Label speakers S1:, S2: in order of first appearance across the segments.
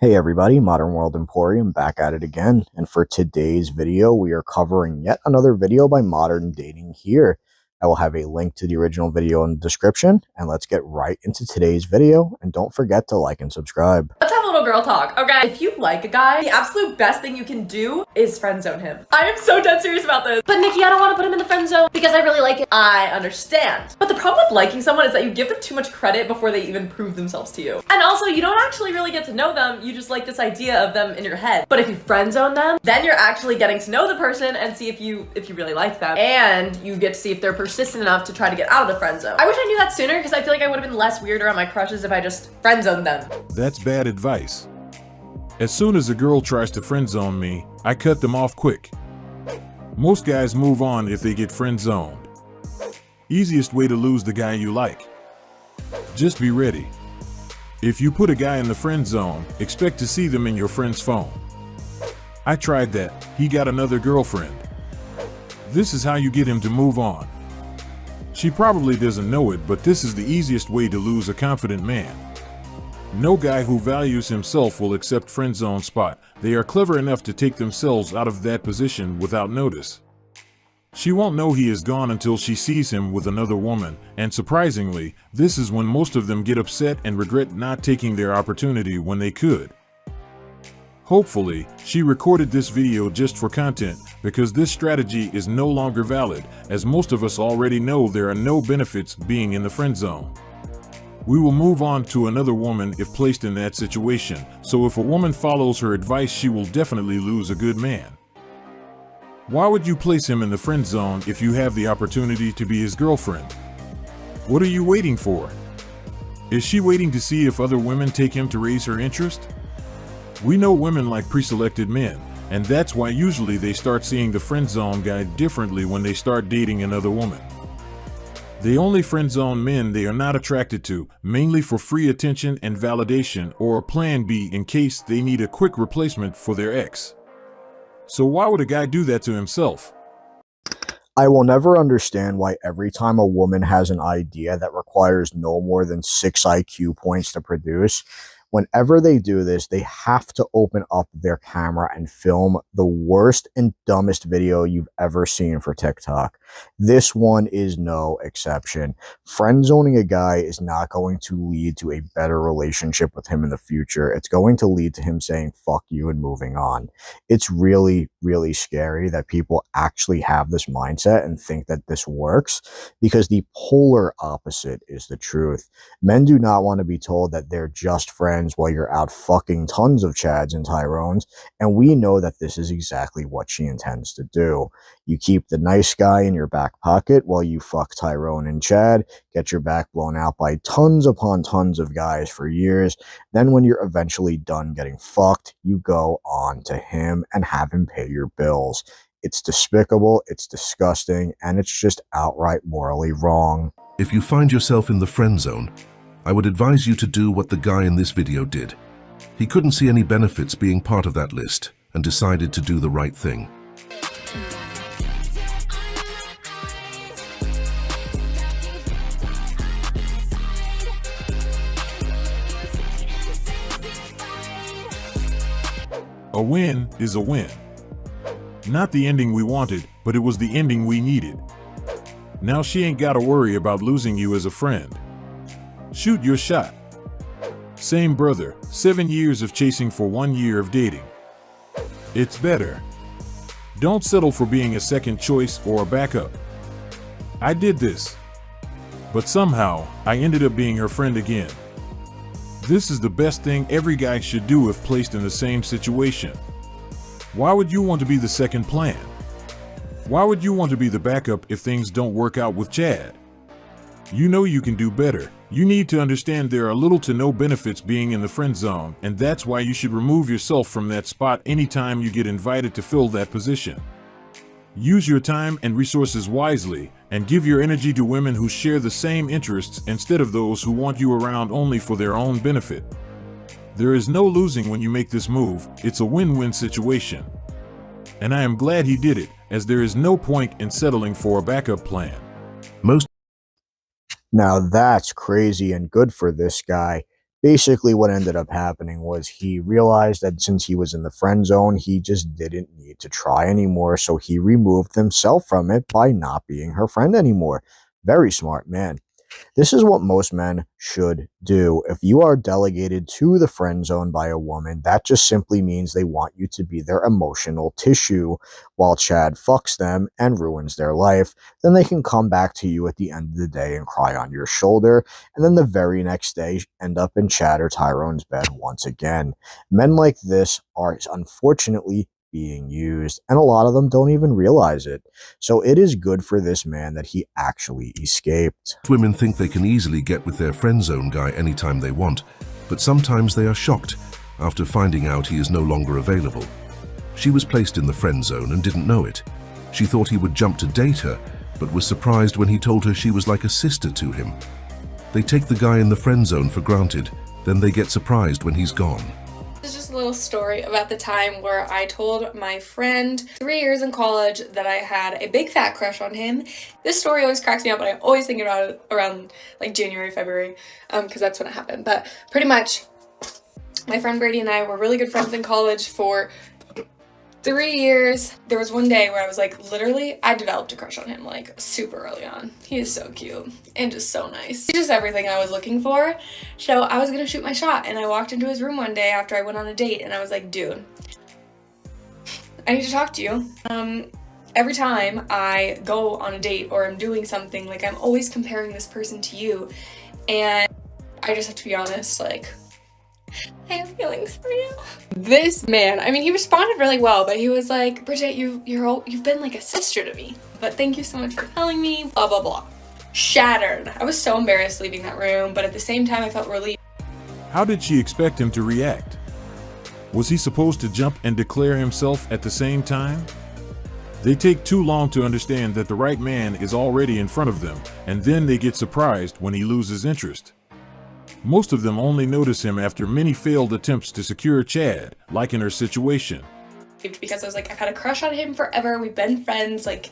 S1: Hey everybody, Modern World Emporium back at it again, and for today's video we are covering yet another video by Modern Dating here. I will have a link to the original video in the description, and let's get right into today's video, and don't forget to like and subscribe.
S2: Let's have a little girl talk, okay? If you like a guy, the absolute best thing you can do is friend zone him. I am so dead serious about this. But Nikki, I don't want to put him in the friend zone because I really like him. I understand. But the problem with liking someone is that you give them too much credit before they even prove themselves to you. And also, you don't actually really get to know them, you just like this idea of them in your head. But if you friend zone them, then you're actually getting to know the person and see if you really like them. And you get to see if they're persistent enough to try to get out of the friend zone. I wish I knew that sooner because I feel like I would have been less weird around my crushes if I just friend zoned them.
S3: That's bad advice. As soon as a girl tries to friend zone me, I cut them off quick. Most guys move on if they get friend zoned. Easiest way to lose the guy you like. Just be ready. If you put a guy in the friend zone, expect to see them in your friend's phone. I tried that. He got another girlfriend. This is how you get him to move on. She probably doesn't know it, but this is the easiest way to lose a confident man. No guy who values himself will accept friend zone spot. They are clever enough to take themselves out of that position without notice. She won't know he is gone until she sees him with another woman, and surprisingly, this is when most of them get upset and regret not taking their opportunity when they could. Hopefully, she recorded this video just for content, because this strategy is no longer valid, as most of us already know there are no benefits being in the friend zone. We will move on to another woman if placed in that situation, so if a woman follows her advice, she will definitely lose a good man. Why would you place him in the friend zone if you have the opportunity to be his girlfriend? What are you waiting for? Is she waiting to see if other women take him to raise her interest? We know women like pre-selected men, and that's why usually they start seeing the friend zone guy differently when they start dating another woman. They only friend zone men they are not attracted to, mainly for free attention and validation, or a plan B in case they need a quick replacement for their ex. So why would a guy do that to himself?
S1: I will never understand why every time a woman has an idea that requires no more than 6 IQ points to produce, whenever they do this, they have to open up their camera and film the worst and dumbest video you've ever seen for TikTok. This one is no exception. Friend zoning a guy is not going to lead to a better relationship with him in the future. It's going to lead to him saying fuck you and moving on. It's really, really scary that people actually have this mindset and think that this works, because the polar opposite is the truth. Men do not want to be told that they're just friends while you're out fucking tons of Chads and Tyrones, and we know that this is exactly what she intends to do. You keep the nice guy in your back pocket while you fuck Tyrone and Chad, get your back blown out by tons upon tons of guys for years. Then when you're eventually done getting fucked, you go on to him and have him pay your bills. It's despicable, it's disgusting, and it's just outright morally wrong.
S4: If you find yourself in the friend zone, I would advise you to do what the guy in this video did. He couldn't see any benefits being part of that list and decided to do the right thing.
S3: A win is a win. Not the ending we wanted, but it was the ending we needed. Now she ain't gotta worry about losing you as a friend. Shoot your shot. Same brother, 7 years of chasing for 1 year of dating. It's better. Don't settle for being a second choice or a backup. I did this, but somehow I ended up being her friend again. This is the best thing every guy should do if placed in the same situation. Why would you want to be the second plan? Why would you want to be the backup if things don't work out with Chad? You know you can do better. You need to understand there are little to no benefits being in the friend zone, and that's why you should remove yourself from that spot anytime you get invited to fill that position. Use your time and resources wisely, and give your energy to women who share the same interests instead of those who want you around only for their own benefit. There is no losing when you make this move. It's a win-win situation. And I am glad he did it, as there is no point in settling for a backup plan.
S1: Now that's crazy and good for this guy. Basically, what ended up happening was he realized that since he was in the friend zone, he just didn't need to try anymore. So he removed himself from it by not being her friend anymore. Very smart man. This is what most men should do. If you are delegated to the friend zone by a woman, that just simply means they want you to be their emotional tissue while Chad fucks them and ruins their life. Then they can come back to you at the end of the day and cry on your shoulder, and then the very next day end up in Chad or Tyrone's bed once again. Men like this are unfortunately being used, and a lot of them don't even realize it. So it is good for this man that he actually escaped.
S4: Women think they can easily get with their friend zone guy anytime they want, but sometimes they are shocked after finding out he is no longer available. She was placed in the friend zone and didn't know it. She thought he would jump to date her, but was surprised when he told her she was like a sister to him. They take the guy in the friend zone for granted, then they get surprised when he's gone.
S5: This is just a little story about the time where I told my friend 3 years in college that I had a big fat crush on him. This story always cracks me up, and I always think about it around like January, February, because that's when it happened. But pretty much, my friend Brady and I were really good friends in college for 3 years. There was one day where I was like, literally, I developed a crush on him like super early on. He is so cute and just so nice. He's just everything I was looking for. So I was gonna shoot my shot, and I walked into his room one day after I went on a date, and I was like, dude, I need to talk to you. Every time I go on a date or I'm doing something, like I'm always comparing this person to you, and I just have to be honest, like, I have feelings for you. This man, I mean, he responded really well, but he was like, Bridget, you've been like a sister to me, but thank you so much for telling me, blah, blah, blah. Shattered. I was so embarrassed leaving that room, but at the same time, I felt relieved.
S3: How did she expect him to react? Was he supposed to jump and declare himself at the same time? They take too long to understand that the right man is already in front of them, and then they get surprised when he loses interest. Most of them only notice him after many failed attempts to secure Chad, like in her situation.
S5: Because I was like, I've had a crush on him forever, we've been friends, like,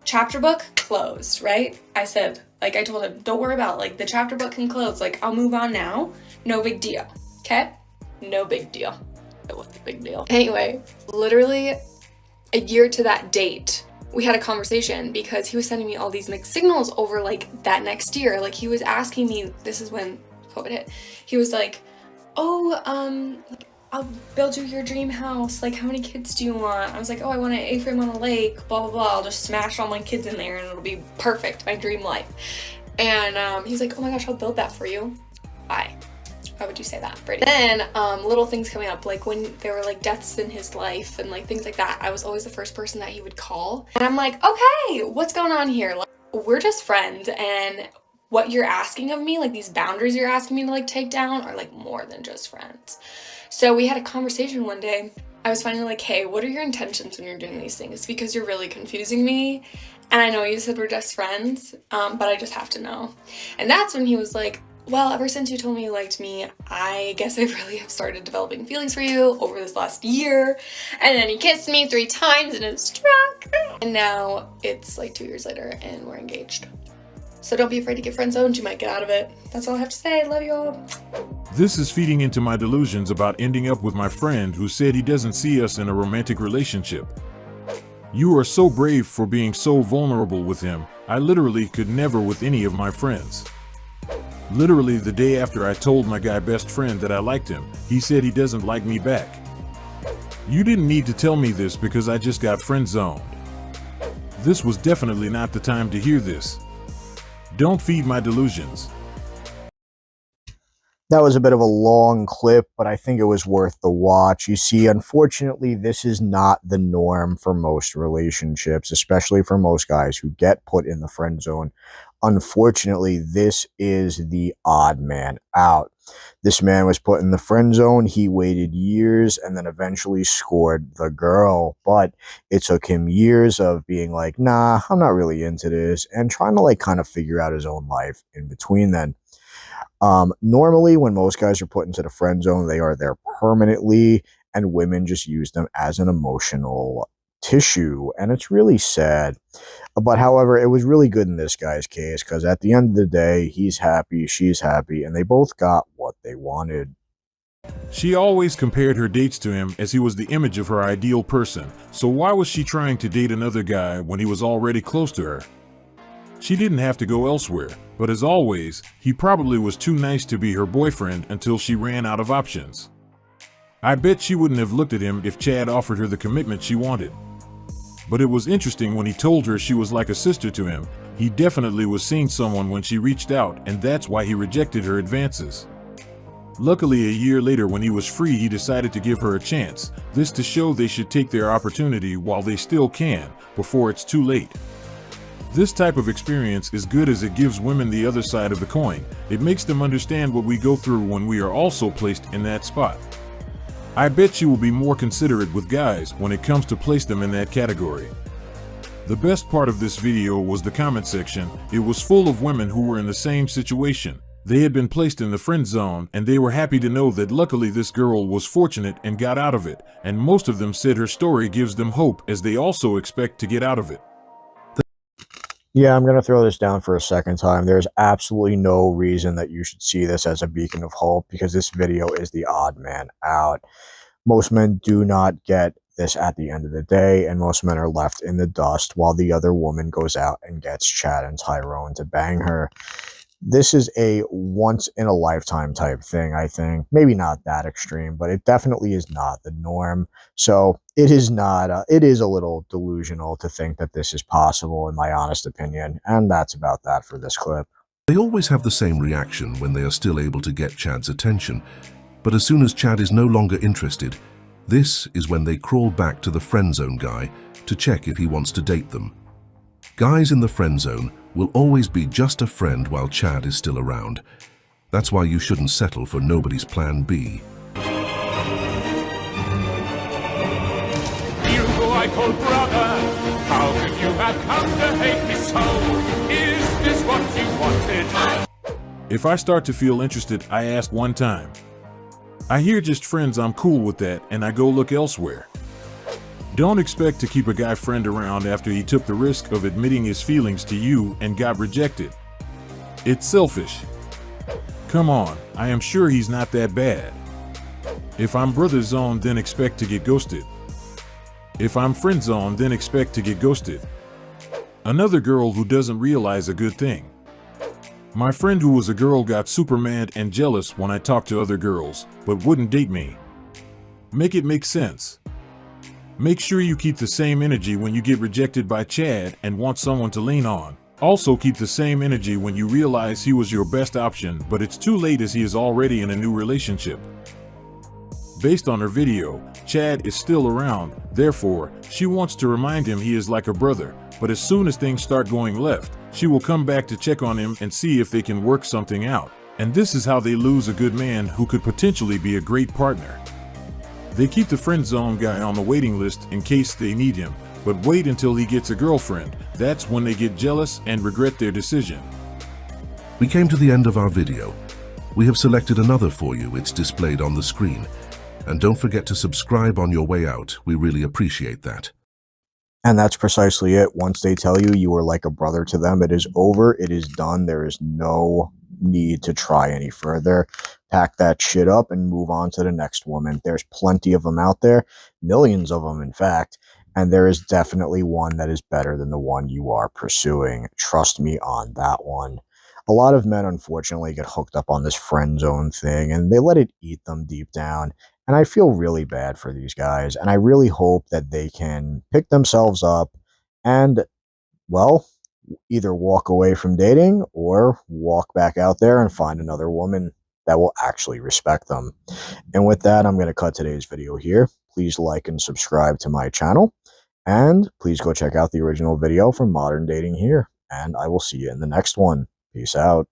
S5: chapter book closed, right? I said, like, I told him, don't worry about it, like, the chapter book can close, like, I'll move on now, no big deal, okay? No big deal. It wasn't a big deal. Anyway, literally a year to that date, we had a conversation because he was sending me all these mixed signals over like that next year. Like he was asking me, this is when COVID hit, he was like, oh, I'll build you your dream house. Like, how many kids do you want? I was like, oh, I want an A-frame on a lake, blah, blah, blah. I'll just smash all my kids in there and it'll be perfect, my dream life. And he's like, oh my gosh, I'll build that for you. Why would you say that, Brady? Then little things coming up, like when there were like deaths in his life and like things like that, I was always the first person that he would call. And I'm like, okay, what's going on here? Like, we're just friends, and what you're asking of me, like these boundaries you're asking me to like take down, are like more than just friends. So we had a conversation one day. I was finally like, hey, what are your intentions when you're doing these things? Because you're really confusing me. And I know you said we're just friends, but I just have to know. And that's when he was like, well, ever since you told me you liked me, I guess I really have started developing feelings for you over this last year. And then he kissed me 3 times in his truck. And now it's like 2 years later and we're engaged. So don't be afraid to get friend zoned, you might get out of it. That's all I have to say. Love you all.
S3: This is feeding into my delusions about ending up with my friend who said he doesn't see us in a romantic relationship. You are so brave for being so vulnerable with him. I literally could never with any of my friends. Literally the day after I told my guy best friend that I liked him, he said he doesn't like me back. You didn't need to tell me this because I just got friend zoned. This was definitely not the time to hear this. Don't feed my delusions.
S1: That was a bit of a long clip, but I think it was worth the watch. You see, unfortunately, this is not the norm for most relationships, especially for most guys who get put in the friend zone. Unfortunately, this is the odd man out. This man was put in the friend zone. He waited years and then eventually scored the girl. But it took him years of being like, nah, I'm not really into this, and trying to like kind of figure out his own life in between then. Normally, when most guys are put into the friend zone, they are there permanently, and women just use them as an emotional tissue, and it's really sad. But however, it was really good in this guy's case because at the end of the day, he's happy, she's happy, and they both got what they wanted.
S3: She always compared her dates to him as he was the image of her ideal person, so why was she trying to date another guy when he was already close to her? She didn't have to go elsewhere, but as always, he probably was too nice to be her boyfriend until she ran out of options. I bet she wouldn't have looked at him if Chad offered her the commitment she wanted. But it was interesting when he told her she was like a sister to him. He definitely was seeing someone when she reached out, and that's why he rejected her advances. Luckily, a year later when he was free, he decided to give her a chance, this to show they should take their opportunity while they still can, before it's too late. This type of experience is good as it gives women the other side of the coin. It makes them understand what we go through when we are also placed in that spot. I bet she will be more considerate with guys when it comes to place them in that category. The best part of this video was the comment section. It was full of women who were in the same situation. They had been placed in the friend zone, and they were happy to know that luckily this girl was fortunate and got out of it, and most of them said her story gives them hope as they also expect to get out of it.
S1: Yeah, I'm going to throw this down for a second time. There's absolutely no reason that you should see this as a beacon of hope because this video is the odd man out. Most men do not get this at the end of the day, and most men are left in the dust while the other woman goes out and gets Chad and Tyrone to bang her. This is a once-in-a-lifetime type thing, I think. Maybe not that extreme, but it definitely is not the norm. So it is not, it is a little delusional to think that this is possible, in my honest opinion. And that's about that for this clip.
S4: They always have the same reaction when they are still able to get Chad's attention. But as soon as Chad is no longer interested, this is when they crawl back to the friendzone guy to check if he wants to date them. Guys in the friendzone will always be just a friend while Chad is still around. That's why you shouldn't settle for nobody's plan B.
S6: You who I call brother, how could you have come to hate me so? Is this what you wanted?
S3: If I start to feel interested, I ask one time. I hear just friends, I'm cool with that, and I go look elsewhere. Don't expect to keep a guy friend around after he took the risk of admitting his feelings to you and got rejected. It's selfish. Come on, I am sure he's not that bad. If I'm brother zone, then expect to get ghosted. If I'm friend zone, then expect to get ghosted. Another girl who doesn't realize a good thing. My friend who was a girl got super mad and jealous when I talked to other girls, but wouldn't date me. Make it make sense. Make sure you keep the same energy when you get rejected by Chad and want someone to lean on. Also keep the same energy when you realize he was your best option, but it's too late as he is already in a new relationship. Based on her video, Chad is still around, therefore, she wants to remind him he is like a brother, but as soon as things start going left, she will come back to check on him and see if they can work something out. And this is how they lose a good man who could potentially be a great partner. They keep the friend zone guy on the waiting list in case they need him, but wait until he gets a girlfriend. That's when they get jealous and regret their decision.
S4: We came to the end of our video. We have selected another for you. It's displayed on the screen. And don't forget to subscribe on your way out. We really appreciate that.
S1: And that's precisely it. Once they tell you you are like a brother to them, it is over. It is done. There is no need to try any further. Pack that shit up and move on to the next woman. There's plenty of them out there, millions of them in fact, and there is definitely one that is better than the one you are pursuing. Trust me on that one. A lot of men unfortunately get hooked up on this friend zone thing and they let it eat them deep down, and I feel really bad for these guys, and I really hope that they can pick themselves up and, well, either walk away from dating or walk back out there and find another woman that will actually respect them. And with that, I'm going to cut today's video here. Please like and subscribe to my channel, and please go check out the original video from Modern Dating here, and I will see you in the next one. Peace out.